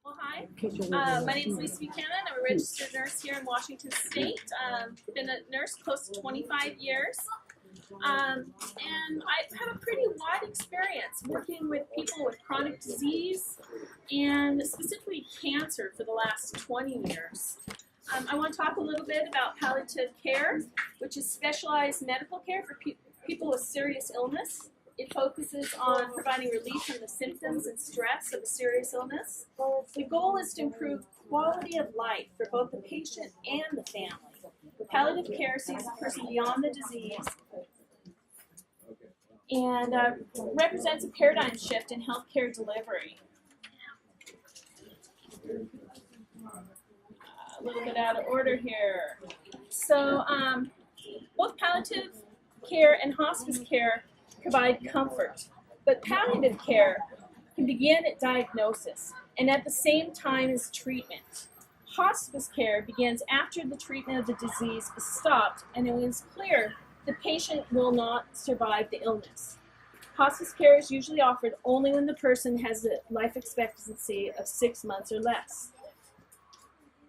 Well, hi. My name is Lisa Buchanan. I'm a registered nurse here in Washington State. Been a nurse close to 25 years. And I've had a pretty wide experience working with people with chronic disease and specifically cancer for the last 20 years. I want to talk a little bit about palliative care, which is specialized medical care for people with serious illness. It focuses on providing relief from the symptoms and stress of a serious illness. The goal is to improve quality of life for both the patient and the family. Palliative care sees the person beyond the disease and represents a paradigm shift in healthcare delivery. A little bit out of order here. So both palliative care and hospice care provide comfort, but palliative care can begin at diagnosis and at the same time as treatment. Hospice care begins after the treatment of the disease is stopped and it is clear the patient will not survive the illness. Hospice care is usually offered only when the person has a life expectancy of 6 months or less.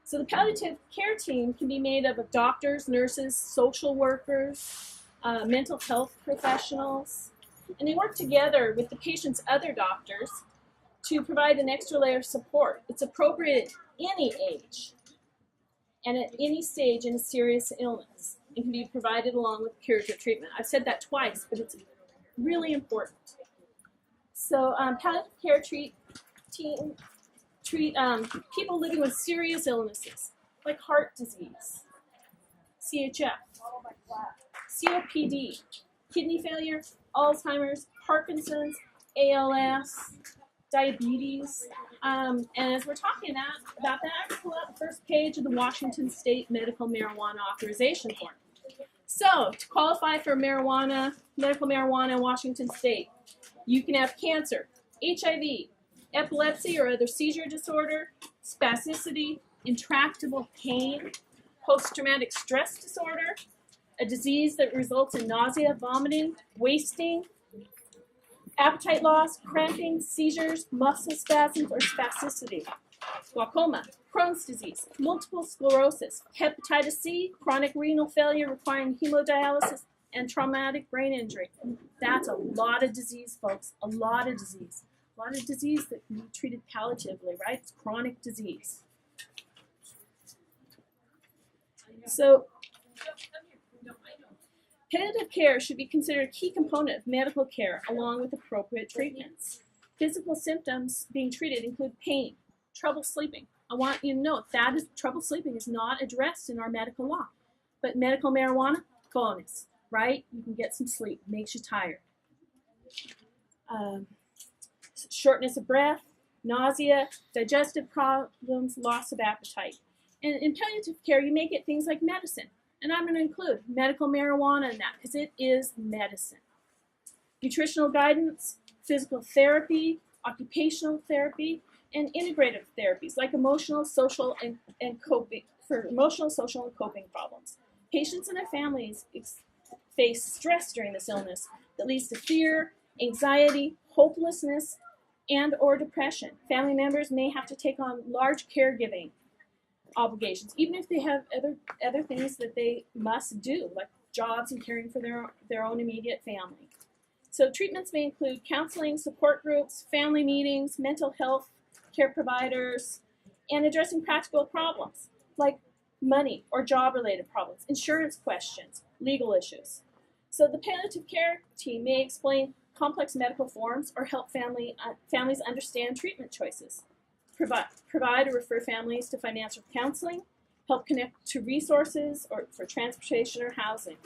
So the palliative care team can be made up of doctors, nurses, social workers, mental health professionals, and they work together with the patient's other doctors to provide an extra layer of support. It's appropriate at any age and at any stage in a serious illness and can be provided along with curative treatment. I've said that twice, but it's really important. So palliative care treat people living with serious illnesses like heart disease, CHF, COPD, kidney failure, Alzheimer's, Parkinson's, ALS, diabetes. And as we're talking about that, I pull out the first page of the Washington State Medical Marijuana Authorization Form. So, to qualify for medical marijuana in Washington State, you can have cancer, HIV, epilepsy or other seizure disorder, spasticity, intractable pain, post-traumatic stress disorder, a disease that results in nausea, vomiting, wasting, appetite loss, cramping, seizures, muscle spasms, or spasticity, glaucoma, Crohn's disease, multiple sclerosis, hepatitis C, chronic renal failure requiring hemodialysis, and traumatic brain injury. That's a lot of disease, folks, a lot of disease. A lot of disease that can be treated palliatively, right? It's chronic disease. So, palliative care should be considered a key component of medical care along with appropriate treatments. Physical symptoms being treated include pain, trouble sleeping. I want you to know trouble sleeping is not addressed in our medical law. But medical marijuana, bonus, right? You can get some sleep, makes you tired. Shortness of breath, nausea, digestive problems, loss of appetite. And in palliative care, you may get things like medicine. And I'm going to include medical marijuana in that because it is medicine. Nutritional guidance, physical therapy, occupational therapy, and integrative therapies like emotional, social, and coping problems. Patients and their families face stress during this illness that leads to fear, anxiety, hopelessness, and or depression. Family members may have to take on large caregiving obligations, even if they have other things that they must do, like jobs and caring for their own immediate family. So treatments may include counseling, support groups, family meetings, mental health care providers, and addressing practical problems like money or job-related problems, insurance questions, legal issues. So the palliative care team may explain complex medical forms or help families understand treatment choices. Provide or refer families to financial counseling, help connect to resources or for transportation or housing.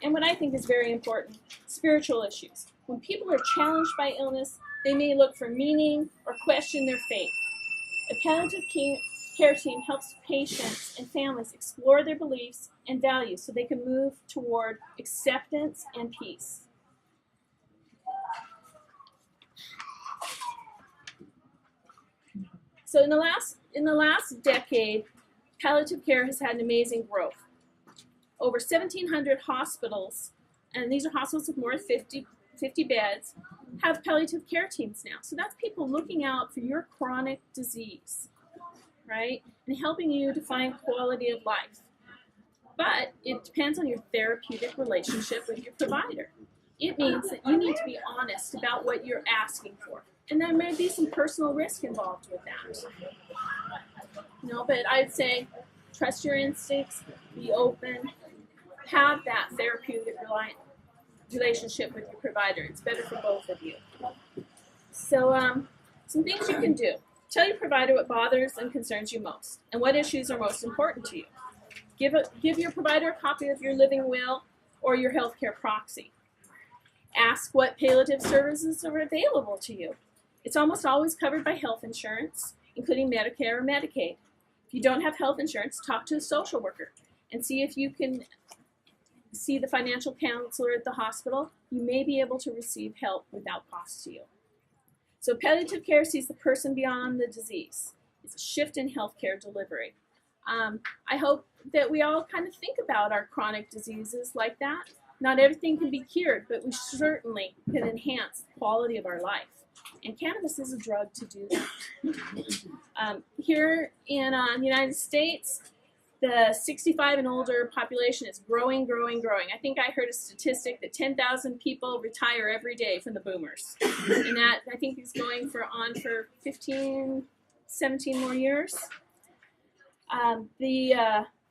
And what I think is very important, spiritual issues. When people are challenged by illness, they may look for meaning or question their faith. A palliative care team helps patients and families explore their beliefs and values so they can move toward acceptance and peace. So in the last decade, palliative care has had an amazing growth. Over 1,700 hospitals, and these are hospitals with more than 50 beds, have palliative care teams now. So that's people looking out for your chronic disease, right? And helping you to find quality of life. But it depends on your therapeutic relationship with your provider. It means that you need to be honest about what you're asking for. And there may be some personal risk involved with that. But I'd say trust your instincts, be open, have that therapeutic relationship with your provider. It's better for both of you. So some things you can do. Tell your provider what bothers and concerns you most and what issues are most important to you. Give your provider a copy of your living will or your healthcare proxy. Ask what palliative services are available to you. It's almost always covered by health insurance, including Medicare or Medicaid. If you don't have health insurance, talk to a social worker and see if you can see the financial counselor at the hospital. You may be able to receive help without cost to you. So palliative care sees the person beyond the disease. It's a shift in healthcare delivery. I hope that we all kind of think about our chronic diseases like that. Not everything can be cured, but we certainly can enhance the quality of our life. And cannabis is a drug to do that. Here in the United States, the 65 and older population is growing. I think I heard a statistic that 10,000 people retire every day from the boomers. And that, I think, is going on for 15, 17 more years.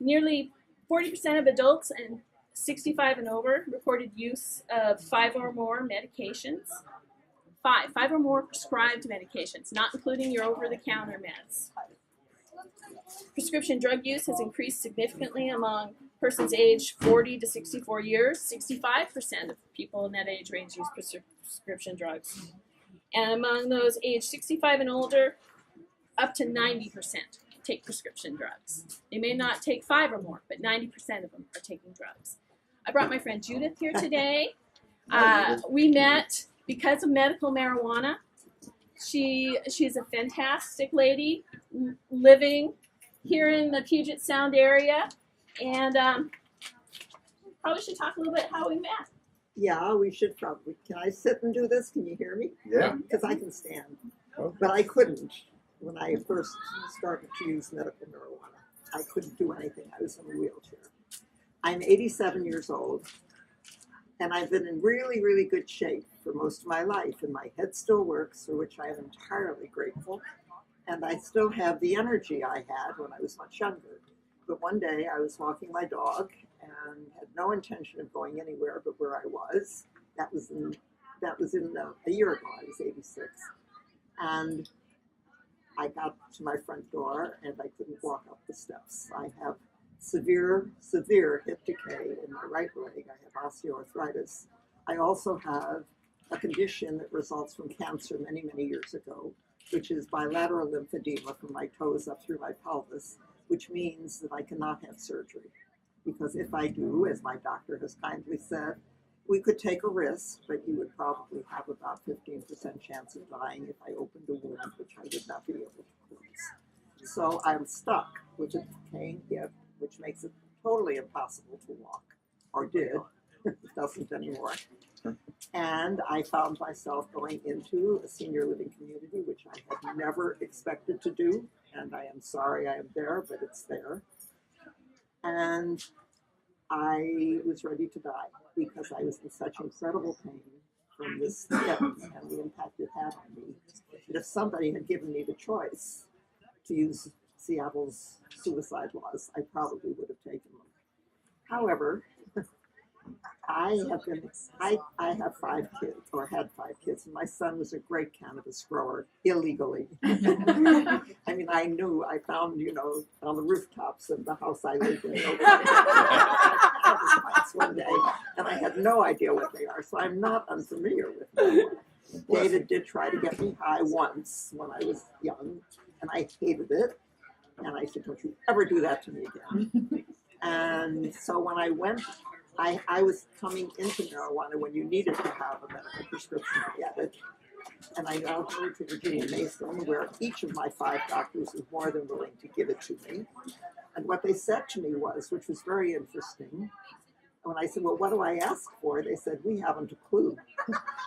Nearly 40% of adults and 65 and over reported use of 5 or more medications. Five or more prescribed medications, not including your over-the-counter meds. Prescription drug use has increased significantly among persons aged 40 to 64 years. 65% of people in that age range use prescription drugs. And among those aged 65 and older, up to 90% take prescription drugs. They may not take 5 or more, but 90% of them are taking drugs. I brought my friend Judith here today. We met because of medical marijuana. She's a fantastic lady living here in the Puget Sound area, and probably should talk a little bit how we met. Yeah, we should probably. Can I sit and do this? Can you hear me? Yeah. Because I can stand. But I couldn't when I first started to use medical marijuana. I couldn't do anything. I was in a wheelchair. I'm 87 years old, and I've been in really, really good shape for most of my life, and my head still works, for which I am entirely grateful. And I still have the energy I had when I was much younger. But one day I was walking my dog and had no intention of going anywhere but where I was. That was a year ago. I was 86. And I got to my front door and I couldn't walk up the steps. I have severe hip decay in my right leg. I have osteoarthritis. I also have a condition that results from cancer many, many years ago, which is bilateral lymphedema from my toes up through my pelvis, which means that I cannot have surgery. Because if I do, as my doctor has kindly said, we could take a risk, but you would probably have about 15% chance of dying if I opened a wound, which I would not be able to close. So I'm stuck with a decaying hip, which makes it totally impossible to walk, or did. It doesn't anymore. And I found myself going into a senior living community, which I had never expected to do. And I am sorry I am there, but it's there. And I was ready to die because I was in such incredible pain from this hit and the impact it had on me. And if somebody had given me the choice to use Seattle's suicide laws, I probably would have taken them. However, I have 5 kids, or had 5 kids, and my son was a great cannabis grower illegally. I mean, I found on the rooftops of the house I lived in, cannabis plants one day, and I had no idea what they are, so I'm not unfamiliar with them. David did try to get me high once when I was young, and I hated it, and I said, don't you ever do that to me again. And so when I went, I was coming into marijuana when you needed to have a medical prescription to get it. And I now go to Virginia Mason, where each of my 5 doctors was more than willing to give it to me. And what they said to me was, which was very interesting, When I said, well, what do I ask for? They said, we haven't a clue.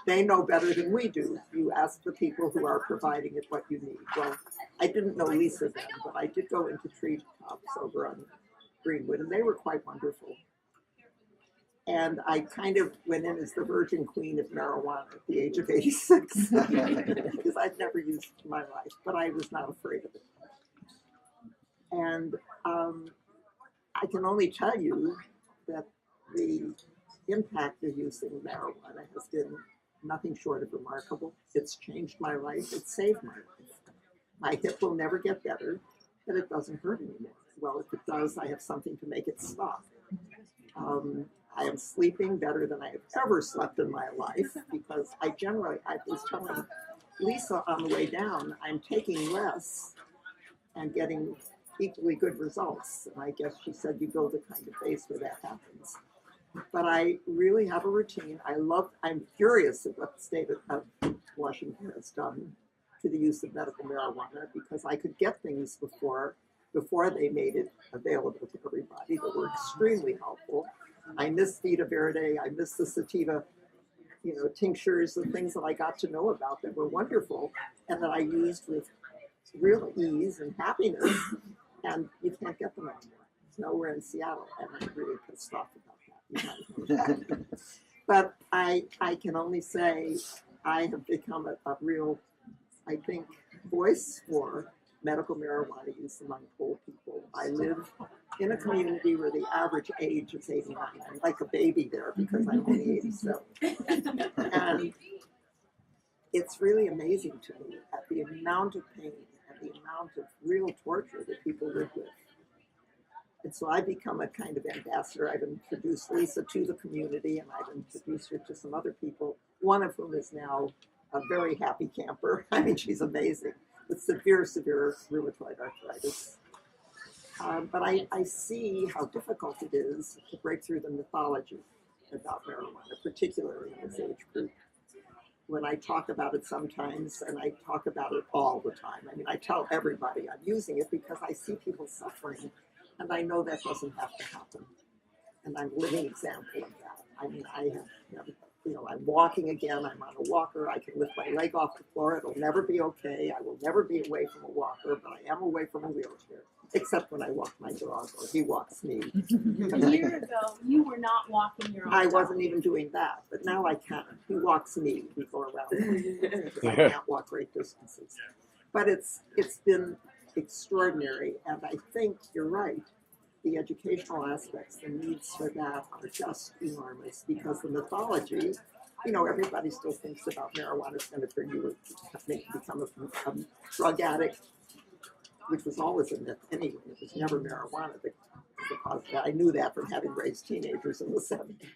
They know better than we do. You ask the people who are providing it what you need. Well, I didn't know Lisa then, but I did go into treetops over on Greenwood, and they were quite wonderful. And I kind of went in as the virgin queen of marijuana at the age of 86, because I'd never used it in my life, but I was not afraid of it. And I can only tell you that the impact of using marijuana has been nothing short of remarkable. It's changed my life. It's saved my life. My hip will never get better, but it doesn't hurt anymore. Well, if it does, I have something to make it stop. I am sleeping better than I have ever slept in my life, because I was telling Lisa on the way down, I'm taking less and getting equally good results. And I guess she said you build a kind of base where that happens. But I really have a routine. I'm curious at what the state of Washington has done to the use of medical marijuana, because I could get things before they made it available to everybody that were extremely helpful. I miss Vita Verde, I miss the sativa, tinctures, the things that I got to know about that were wonderful and that I used with real ease and happiness, and you can't get them anymore. It's nowhere in Seattle, and I'm really pissed off about that. But I can only say I have become a real, I think, voice for medical marijuana use among old people. I live in a community where the average age is 89. I'm like a baby there because I'm only 87. And it's really amazing to me at the amount of pain and the amount of real torture that people live with. And so I've become a kind of ambassador. I've introduced Lisa to the community, and I've introduced her to some other people, one of whom is now a very happy camper. I mean, she's amazing, with severe rheumatoid arthritis. But I see how difficult it is to break through the mythology about marijuana, particularly in this age group. When I talk about it sometimes, and I talk about it all the time, I mean, I tell everybody I'm using it because I see people suffering, and I know that doesn't have to happen. And I'm a living example of that. I mean, I'm walking again, I'm on a walker, I can lift my leg off the floor, it'll never be okay, I will never be away from a walker, but I am away from a wheelchair, except when I walk my dog or he walks me. A year ago, you were not walking your own I dog. wasn't even doing that, but now I can. He walks me, we go around because I can't walk great distances. But it's been extraordinary, and I think you're right. The educational aspects, the needs for that are just enormous, because the mythology, everybody still thinks about marijuana is going to bring you make you become a drug addict, which was always a myth anyway. It was never marijuana that caused that. I knew that from having raised teenagers in the 70s.